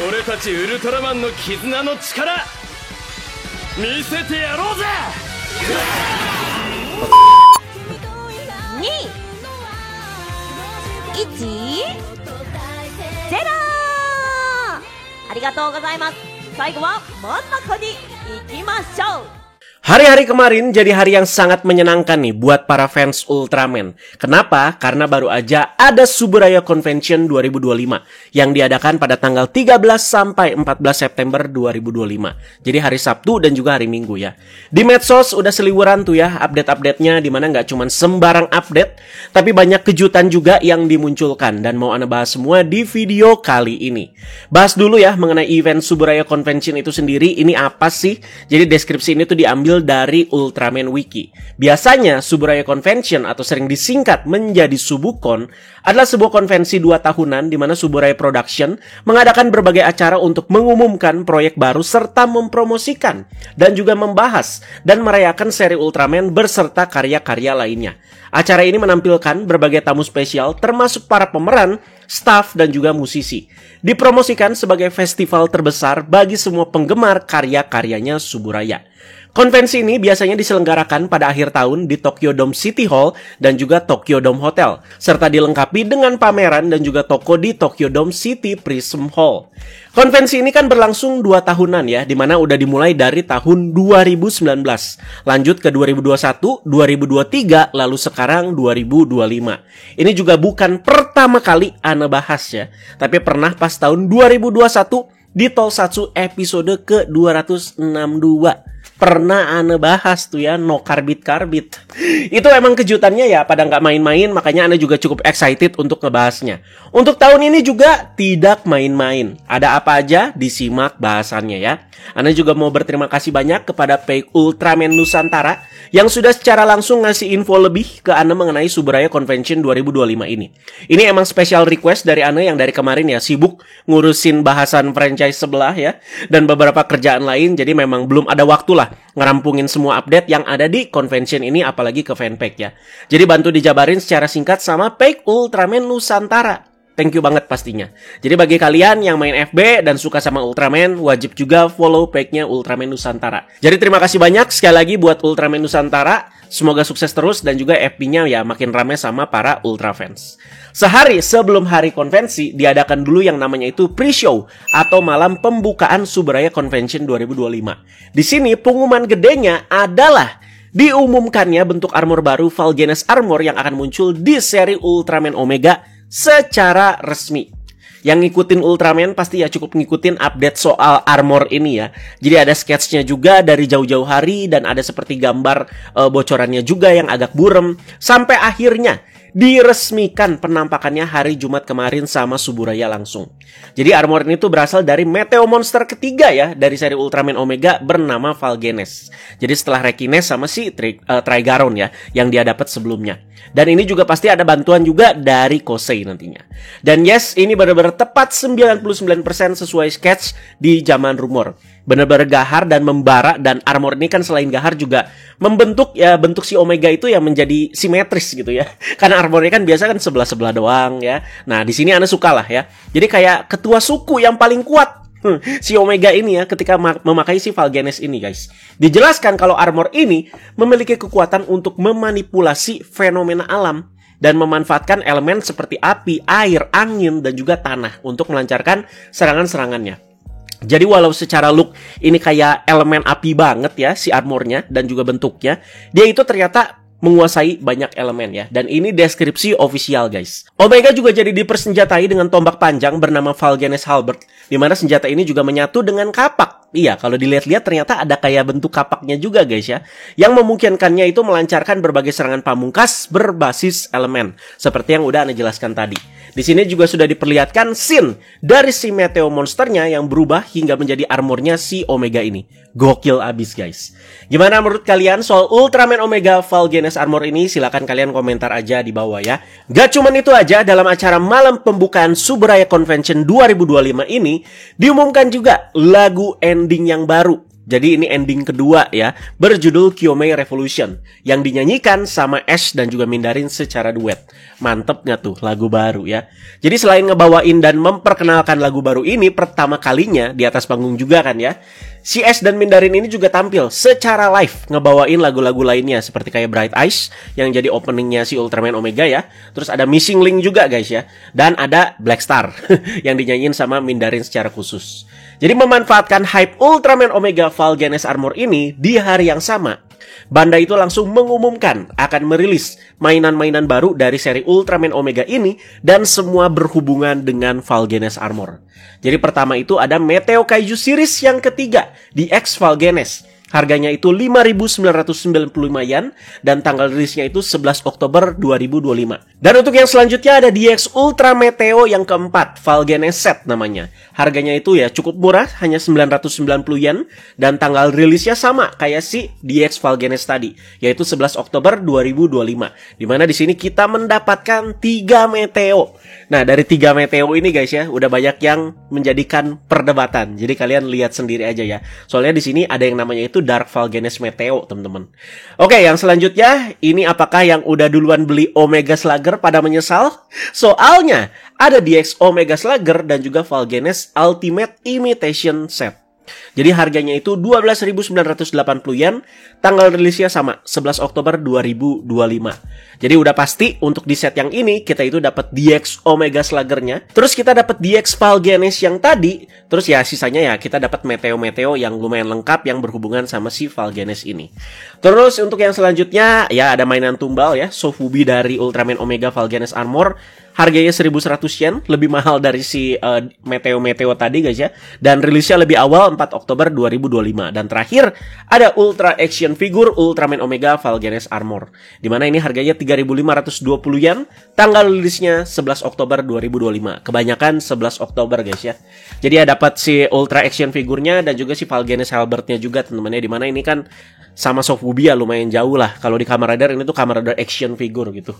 俺たちウルトラマンの絆の力見せてやろうぜ。2、1、0。ありがとうございます。最後は真ん中に行きましょう。Hari-hari kemarin jadi hari yang sangat menyenangkan nih buat para fans Ultraman. Kenapa? Karena baru aja ada Suburaya Convention 2025 yang diadakan pada tanggal 13 sampai 14 September 2025. Jadi hari Sabtu dan juga hari Minggu ya. Di medsos udah seliweran tuh ya update-update-nya, dimana nggak cuma sembarang update, tapi banyak kejutan juga yang dimunculkan dan mau Ana bahas semua di video kali ini. Bahas dulu ya mengenai event Suburaya Convention itu sendiri, ini apa sih? Jadi deskripsi ini tuh diambil dari Ultraman Wiki. Biasanya Suburaya Convention atau sering disingkat menjadi Subukon adalah sebuah konvensi 2 tahunan di mana Suburaya Production mengadakan berbagai acara untuk mengumumkan proyek baru serta mempromosikan dan juga membahas dan merayakan seri Ultraman berserta karya-karya lainnya. Acara ini menampilkan berbagai tamu spesial termasuk para pemeran, staf dan juga musisi. Dipromosikan sebagai festival terbesar bagi semua penggemar karya-karyanya Suburaya. Konvensi ini biasanya diselenggarakan pada akhir tahun di Tokyo Dome City Hall dan juga Tokyo Dome Hotel, serta dilengkapi dengan pameran dan juga toko di Tokyo Dome City Prism Hall. Konvensi ini kan berlangsung 2 tahunan ya, dimana udah dimulai dari tahun 2019, lanjut ke 2021, 2023, lalu sekarang 2025. Ini juga bukan pertama kali Ana bahas ya, tapi pernah pas tahun 2021 di Tokusatsu episode ke-262. Pernah Ana bahas tuh ya, no karbit-karbit. Itu emang kejutannya ya, pada nggak main-main, makanya Ana juga cukup excited untuk ngebahasnya. Untuk tahun ini juga tidak main-main. Ada apa aja, disimak bahasannya ya. Ana juga mau berterima kasih banyak kepada page Ultraman Nusantara yang sudah secara langsung ngasih info lebih ke Ana mengenai Suburaya Convention 2025 ini. Ini emang special request dari Ana yang dari kemarin ya sibuk ngurusin bahasan franchise sebelah ya, dan beberapa kerjaan lain, jadi memang belum ada waktu lah ngerampungin semua update yang ada di convention ini, apalagi ke fanpage ya. Jadi bantu dijabarin secara singkat sama page Ultraman Nusantara. Thank you banget pastinya. Jadi bagi kalian yang main FB dan suka sama Ultraman, wajib juga follow page-nya Ultraman Nusantara. Jadi terima kasih banyak sekali lagi buat Ultraman Nusantara. Semoga sukses terus dan juga FB-nya ya makin ramai sama para Ultra fans. Sehari sebelum hari konvensi diadakan dulu yang namanya itu pre-show atau malam pembukaan Suburaya Convention 2025. Di sini pengumuman gedenya adalah diumumkannya bentuk armor baru Valgenes Armor yang akan muncul di seri Ultraman Omega secara resmi. Yang ngikutin Ultraman pasti ya cukup ngikutin update soal armor ini ya. Jadi ada sketsnya juga dari jauh-jauh hari dan ada seperti gambar bocorannya juga yang agak burem. Sampai akhirnya diresmikan penampakannya hari Jumat kemarin sama Suburaya langsung. Jadi armor ini tuh berasal dari Meteo Monster ketiga ya dari seri Ultraman Omega bernama Valgenes. Jadi setelah Rekines sama si Trigaron ya yang dia dapat sebelumnya. Dan ini juga pasti ada bantuan juga dari Kosei nantinya. Dan yes, ini benar-benar tepat 99% sesuai sketch di zaman rumor. Benar-benar gahar dan membara, dan armor ini kan selain gahar juga membentuk ya bentuk si Omega itu yang menjadi simetris gitu ya. Karena armornya kan biasa kan sebelah-sebelah doang ya. Nah, di sini Ana suka lah ya. Jadi kayak ketua suku yang paling kuat. Si Omega ini ya ketika memakai si Valgenes ini guys. Dijelaskan kalau armor ini memiliki kekuatan untuk memanipulasi fenomena alam dan memanfaatkan elemen seperti api, air, angin, dan juga tanah untuk melancarkan serangan-serangannya. Jadi walau secara look ini kayak elemen api banget ya si armornya dan juga bentuknya, dia itu ternyata menguasai banyak elemen ya. Dan ini deskripsi official guys. Omega juga jadi dipersenjatai dengan tombak panjang bernama Valgenes Halberd, di mana senjata ini juga menyatu dengan kapak. Iya, kalau dilihat-lihat ternyata ada kayak bentuk kapaknya juga guys ya, yang memungkinkannya itu melancarkan berbagai serangan pamungkas berbasis elemen seperti yang udah Ana jelaskan tadi. Di sini juga sudah diperlihatkan scene dari si Meteo Monsternya yang berubah hingga menjadi armornya si Omega ini. Gokil abis guys. Gimana menurut kalian soal Ultraman Omega Valgenes Armor ini? Silakan kalian komentar aja di bawah ya. Gak cuman itu aja, dalam acara malam pembukaan Suburaya Convention 2025 ini diumumkan juga lagu ending yang baru Jadi ini ending kedua ya, berjudul Kyomei Revolution, yang dinyanyikan sama Ash dan juga Mindarin secara duet. Mantep nggak tuh lagu baru ya? Jadi selain ngebawain dan memperkenalkan lagu baru ini pertama kalinya di atas panggung juga kan ya, si Ash dan Mindarin ini juga tampil secara live ngebawain lagu-lagu lainnya seperti kayak Bright Eyes yang jadi openingnya si Ultraman Omega ya. Terus ada Missing Link juga guys ya, dan ada Black Star yang dinyanyiin sama Mindarin secara khusus. Jadi memanfaatkan hype Ultraman Omega Val Genes Armor ini di hari yang sama, Bandai itu langsung mengumumkan akan merilis mainan-mainan baru dari seri Ultraman Omega ini dan semua berhubungan dengan Val Genes Armor. Jadi pertama itu ada Meteo Kaiju Series yang ketiga di X Val Genes. Harganya itu 5.995 yen dan tanggal rilisnya itu 11 Oktober 2025. Dan untuk yang selanjutnya ada DX Ultra Meteo yang keempat, Val Genes Set namanya. Harganya itu ya cukup murah, hanya 990 yen dan tanggal rilisnya sama kayak si DX Val Genes tadi, yaitu 11 Oktober 2025. Dimana di sini kita mendapatkan 3 Meteo. Nah, dari 3 Meteo ini guys ya, udah banyak yang menjadikan perdebatan. Jadi kalian lihat sendiri aja ya. Soalnya di sini ada yang namanya itu Dark Val Genes Meteo, teman-teman. Oke, yang selanjutnya, ini apakah yang udah duluan beli Omega Slugger pada menyesal? Soalnya ada DX Omega Slugger dan juga Val Genes Ultimate Imitation Set. Jadi harganya itu 12.980 yen, tanggal rilisnya sama 11 Oktober 2025. Jadi udah pasti untuk di set yang ini kita itu dapat DX Omega Slugger-nya, terus kita dapat DX Val Genes yang tadi, terus ya sisanya ya kita dapat Meteo-Meteo yang lumayan lengkap yang berhubungan sama si Val Genes ini. Terus untuk yang selanjutnya ya ada mainan tumbal ya, Sofubi dari Ultraman Omega Val Genes Armor. Harganya 1.100 yen, lebih mahal dari si Meteo-Meteo tadi guys ya. Dan rilisnya lebih awal 4 Oktober 2025. Dan terakhir ada Ultra Action Figure Ultraman Omega Val Genes Armor. Dimana ini harganya 3.520 yen, tanggal rilisnya 11 Oktober 2025. Kebanyakan 11 Oktober guys ya. Jadi ya dapat si Ultra Action Figurnya dan juga si Val Genes Halbertnya juga teman-teman. Dimana ini kan sama Sofubi ya lumayan jauh lah. Kalau di Kamen Rider ini tuh Kamen Rider Action Figure gitu.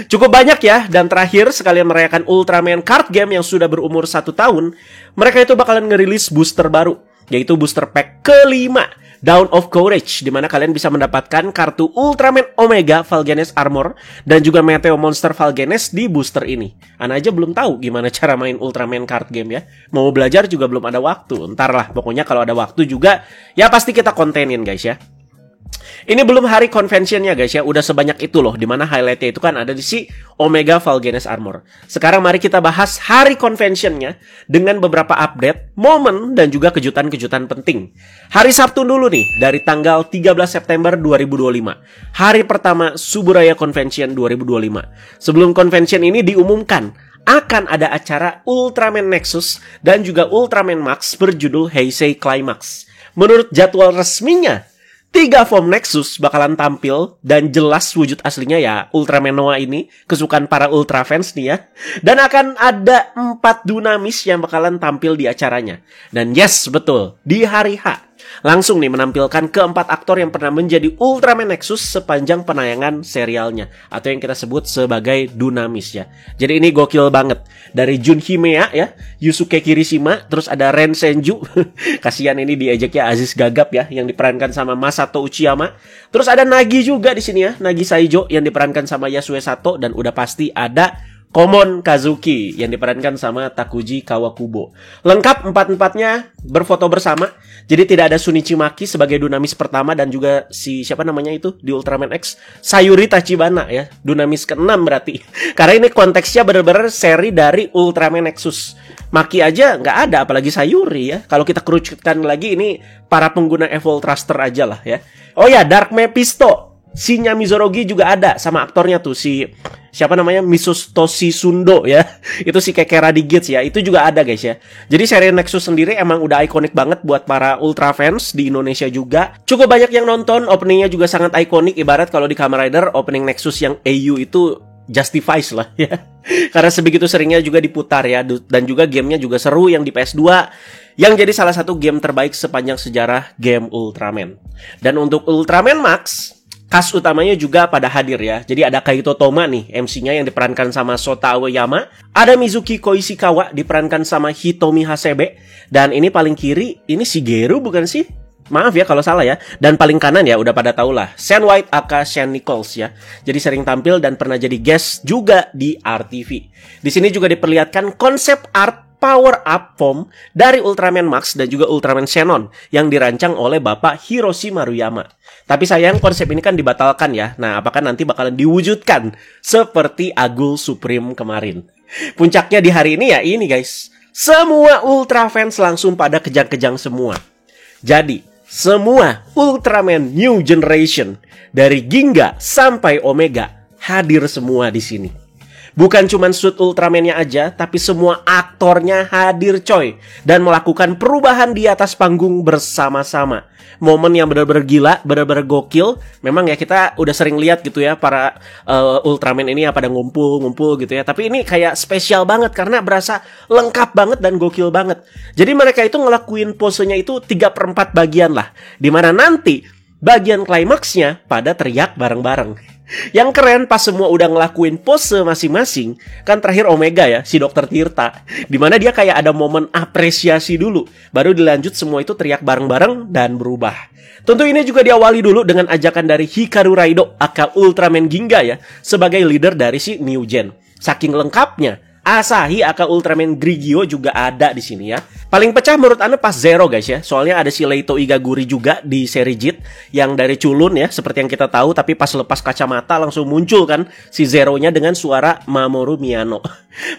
Cukup banyak ya. Dan terakhir sekalian merayakan Ultraman Card Game yang sudah berumur 1 tahun, mereka itu bakalan ngerilis booster baru, yaitu booster pack kelima, Dawn of Courage, dimana kalian bisa mendapatkan kartu Ultraman Omega Val Genes Armor dan juga Meteo Monster Val Genes di booster ini. Ana aja belum tahu gimana cara main Ultraman Card Game ya. Mau belajar juga belum ada waktu. Entar lah, pokoknya kalau ada waktu juga ya pasti kita kontenin guys ya. Ini belum hari conventionnya guys ya, udah sebanyak itu loh, dimana highlightnya itu kan ada di si Omega Val Genes Armor. Sekarang mari kita bahas hari conventionnya dengan beberapa update, momen, dan juga kejutan-kejutan penting. Hari Sabtu dulu nih, dari tanggal 13 September 2025. Hari pertama Suburaya Convention 2025. Sebelum convention ini diumumkan, akan ada acara Ultraman Nexus dan juga Ultraman Max berjudul Heisei Climax. Menurut jadwal resminya, 3 form Nexus bakalan tampil dan jelas wujud aslinya ya Ultraman Noah ini, kesukaan para Ultra fans nih ya. Dan akan ada 4 Dunamis yang bakalan tampil di acaranya. Dan yes, betul, di hari H langsung nih menampilkan keempat aktor yang pernah menjadi Ultraman Nexus sepanjang penayangan serialnya, atau yang kita sebut sebagai Dunamis ya. Jadi ini gokil banget. Dari Jun Himea ya, Yusuke Kirishima, terus ada Ren Senju. Kasihan ini diejeknya Aziz Gagap ya, yang diperankan sama Masato Uchiyama. Terus ada Nagi juga di sini ya, Nagi Saijo yang diperankan sama Yasue Sato, dan udah pasti ada Komon Kazuki yang diperankan sama Takuji Kawakubo. Lengkap empat-empatnya berfoto bersama. Jadi tidak ada Shunichi Maki sebagai Dunamis pertama dan juga si siapa namanya itu di Ultraman X, Sayuri Tachibana ya, Dunamis ke-6 berarti. Karena ini konteksnya benar-benar seri dari Ultraman Nexus. Maki aja nggak ada, apalagi Sayuri ya. Kalau kita kerucutkan lagi ini para pengguna Evol Thruster aja lah ya. Oh ya, Dark Mephisto, Shinya Mizorogi juga ada sama aktornya tuh si siapa namanya, Misutoshi Sundo ya. Itu si Kekera di Gits ya. Itu juga ada guys ya. Jadi seri Nexus sendiri emang udah ikonik banget buat para Ultra fans di Indonesia juga. Cukup banyak yang nonton, openingnya juga sangat ikonik. Ibarat kalau di Kamen Rider opening Nexus yang AU itu justifies lah ya. Karena sebegitu seringnya juga diputar ya. Dan juga gamenya juga seru yang di PS2, yang jadi salah satu game terbaik sepanjang sejarah game Ultraman. Dan untuk Ultraman Max, cast utamanya juga pada hadir ya. Jadi ada Kaito Toma nih, MC-nya yang diperankan sama Sota Aoyama. Ada Mizuki Koishikawa diperankan sama Hitomi Hasebe. Dan ini paling kiri, ini Shigeru bukan sih? Maaf ya kalau salah ya. Dan paling kanan ya udah pada tau lah, Sean White aka Sean Nichols ya. Jadi sering tampil dan pernah jadi guest juga di RTV. Di sini juga diperlihatkan konsep art power up form dari Ultraman Max dan juga Ultraman Xenon yang dirancang oleh Bapak Hiroshi Maruyama. Tapi sayang konsep ini kan dibatalkan ya. Nah, apakah nanti bakalan diwujudkan seperti Agul Supreme kemarin? Puncaknya di hari ini ya ini guys. Semua Ultra fans langsung pada kejang-kejang semua. Jadi, semua Ultraman New Generation dari Ginga sampai Omega hadir semua di sini. Bukan cuma suit Ultraman-nya aja, tapi semua aktornya hadir coy. Dan melakukan perubahan di atas panggung bersama-sama. Momen yang benar-benar gila, benar-benar gokil. Memang ya kita udah sering lihat gitu ya, para Ultraman ini ya pada ngumpul-ngumpul gitu ya. Tapi ini kayak spesial banget karena berasa lengkap banget dan gokil banget. Jadi mereka itu ngelakuin posenya itu 3/4 bagian lah. Dimana nanti bagian klimaksnya pada teriak bareng-bareng. Yang keren pas semua udah ngelakuin pose masing-masing, kan terakhir Omega ya, si Dr. Tirta, dimana dia kayak ada momen apresiasi dulu, baru dilanjut semua itu teriak bareng-bareng dan berubah. Tentu ini juga diawali dulu dengan ajakan dari Hikaru Raido aka Ultraman Ginga ya, sebagai leader dari si New Gen. Saking lengkapnya, Asahi aka Ultraman Grigio juga ada di sini ya. Paling pecah menurut Anda pas Zero guys ya. Soalnya ada si Leito Igaguri juga di seri JIT yang dari culun ya, seperti yang kita tahu, tapi pas lepas kacamata langsung muncul kan si Zero-nya dengan suara Mamoru Miyano.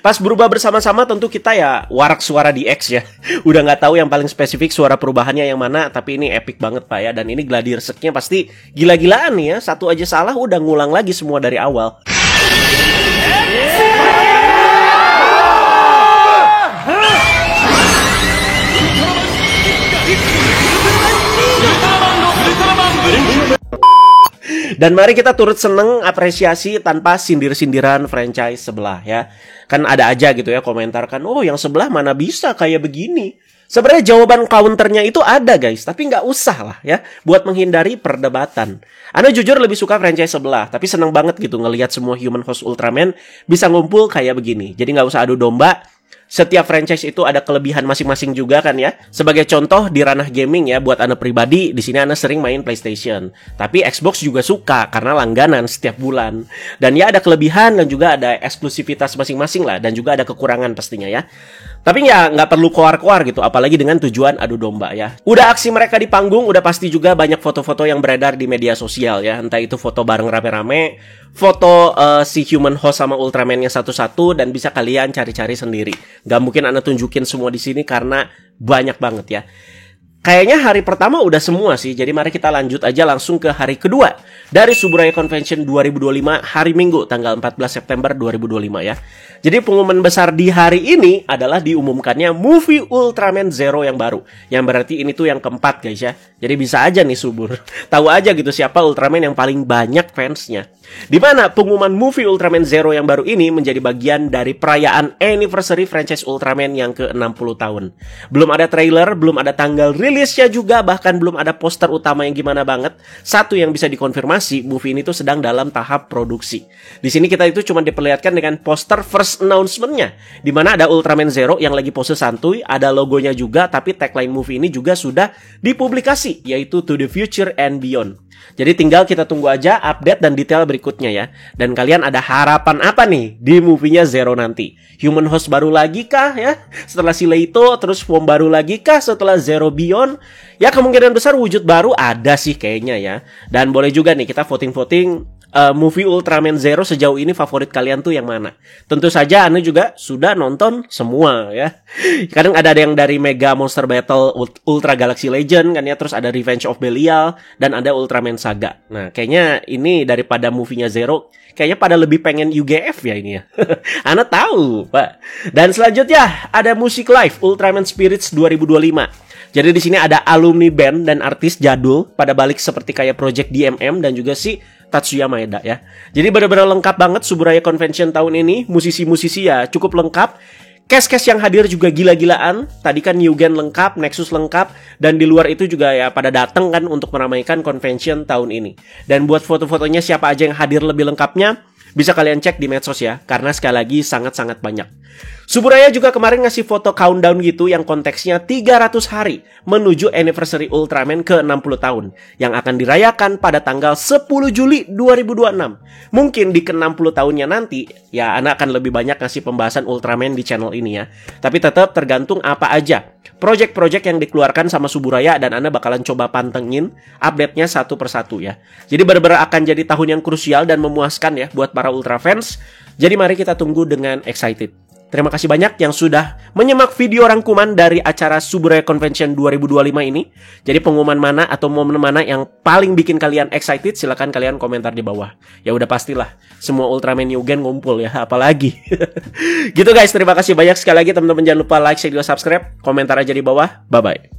Pas berubah bersama-sama tentu kita ya warak suara di X ya. Udah nggak tahu yang paling spesifik suara perubahannya yang mana, tapi ini epic banget Pak ya. Dan ini Gladiresek-nya pasti gila-gilaan nih ya. Satu aja salah udah ngulang lagi semua dari awal. Dan mari kita turut seneng apresiasi tanpa sindir-sindiran franchise sebelah ya. Kan ada aja gitu ya komentar kan, oh yang sebelah mana bisa kayak begini. Sebenarnya jawaban counternya itu ada guys, tapi nggak usah lah ya, buat menghindari perdebatan. Ana jujur lebih suka franchise sebelah, tapi seneng banget gitu ngelihat semua Human Host Ultraman bisa ngumpul kayak begini. Jadi nggak usah adu domba. Setiap franchise itu ada kelebihan masing-masing juga kan ya. Sebagai contoh di ranah gaming ya, buat Anda pribadi, di sini Anda sering main PlayStation. Tapi Xbox juga suka karena langganan setiap bulan. Dan ya ada kelebihan dan juga ada eksklusivitas masing-masing lah. Dan juga ada kekurangan pastinya ya. Tapi ya nggak perlu koar-koar gitu, apalagi dengan tujuan adu domba ya. Udah aksi mereka di panggung, udah pasti juga banyak foto-foto yang beredar di media sosial ya. Entah itu foto bareng rame-rame, foto si Human Host sama Ultraman-nya satu-satu, dan bisa kalian cari-cari sendiri. Gak mungkin Anda tunjukin semua di sini karena banyak banget ya. Kayaknya hari pertama udah semua sih, jadi mari kita lanjut aja langsung ke hari kedua dari Suburaya Convention 2025 hari Minggu tanggal 14 September 2025 ya. Jadi pengumuman besar di hari ini adalah diumumkannya movie Ultraman Zero yang baru. Yang berarti ini tuh yang keempat guys ya. Jadi bisa aja nih Subur tahu aja gitu siapa Ultraman yang paling banyak fansnya. Dimana pengumuman movie Ultraman Zero yang baru ini menjadi bagian dari perayaan anniversary franchise Ultraman yang ke-60 tahun. Belum ada trailer, belum ada tanggal rilisnya juga, bahkan belum ada poster utama yang gimana banget. Satu yang bisa dikonfirmasi, movie ini tuh sedang dalam tahap produksi. Di sini kita itu cuma diperlihatkan dengan poster first announcement-nya, di mana ada Ultraman Zero yang lagi pose santuy, ada logonya juga, tapi tagline movie ini juga sudah dipublikasi, yaitu To the Future and Beyond. Jadi tinggal kita tunggu aja update dan detail berikutnya ya. Dan kalian ada harapan apa nih di movie-nya Zero nanti? Human Host baru lagi kah ya? Setelah si Leito, terus form baru lagi kah setelah Zero Beyond? Ya kemungkinan besar wujud baru ada sih kayaknya ya. Dan boleh juga nih kita voting-voting movie Ultraman Zero sejauh ini favorit kalian tuh yang mana? Tentu saja Anda juga sudah nonton semua ya. Kadang ada yang dari Mega Monster Battle Ultra Galaxy Legend kan ya, terus ada Revenge of Belial dan ada Ultraman Saga. Nah, kayaknya ini daripada movie-nya Zero, kayaknya pada lebih pengen UGF ya ini ya. Anda tahu, Pak. Dan selanjutnya ada musik live Ultraman Spirits 2025. Jadi di sini ada alumni band dan artis jadul pada balik seperti kayak Project DMM dan juga si Tatsuya Maeda ya. Jadi benar-benar lengkap banget Suburaya Convention tahun ini. Musisi-musisi ya cukup lengkap. Cast-cast yang hadir juga gila-gilaan. Tadi kan New Gen lengkap, Nexus lengkap, dan di luar itu juga ya pada datang kan untuk meramaikan convention tahun ini. Dan buat foto-fotonya siapa aja yang hadir lebih lengkapnya, Bisa kalian cek di medsos ya, karena sekali lagi sangat-sangat banyak. Suburaya juga kemarin ngasih foto countdown gitu yang konteksnya 300 hari menuju anniversary Ultraman ke 60 tahun yang akan dirayakan pada tanggal 10 Juli 2026. Mungkin di ke-60 tahunnya nanti, ya Ana akan lebih banyak ngasih pembahasan Ultraman di channel ini ya. Tapi tetap tergantung apa aja project-project yang dikeluarkan sama Suburaya, dan Ana bakalan coba pantengin update-nya satu persatu ya. Jadi benar-benar akan jadi tahun yang krusial dan memuaskan ya buat para Ultra fans. Jadi mari kita tunggu dengan excited. Terima kasih banyak yang sudah menyimak video rangkuman dari acara Suburaya Convention 2025 ini. Jadi pengumuman mana atau momen mana yang paling bikin kalian excited, silakan kalian komentar di bawah. Ya udah pastilah semua Ultraman New Gen ngumpul ya, apalagi. Gitu guys, terima kasih banyak sekali lagi teman-teman, jangan lupa like, share, dan subscribe, komentar aja di bawah. Bye bye.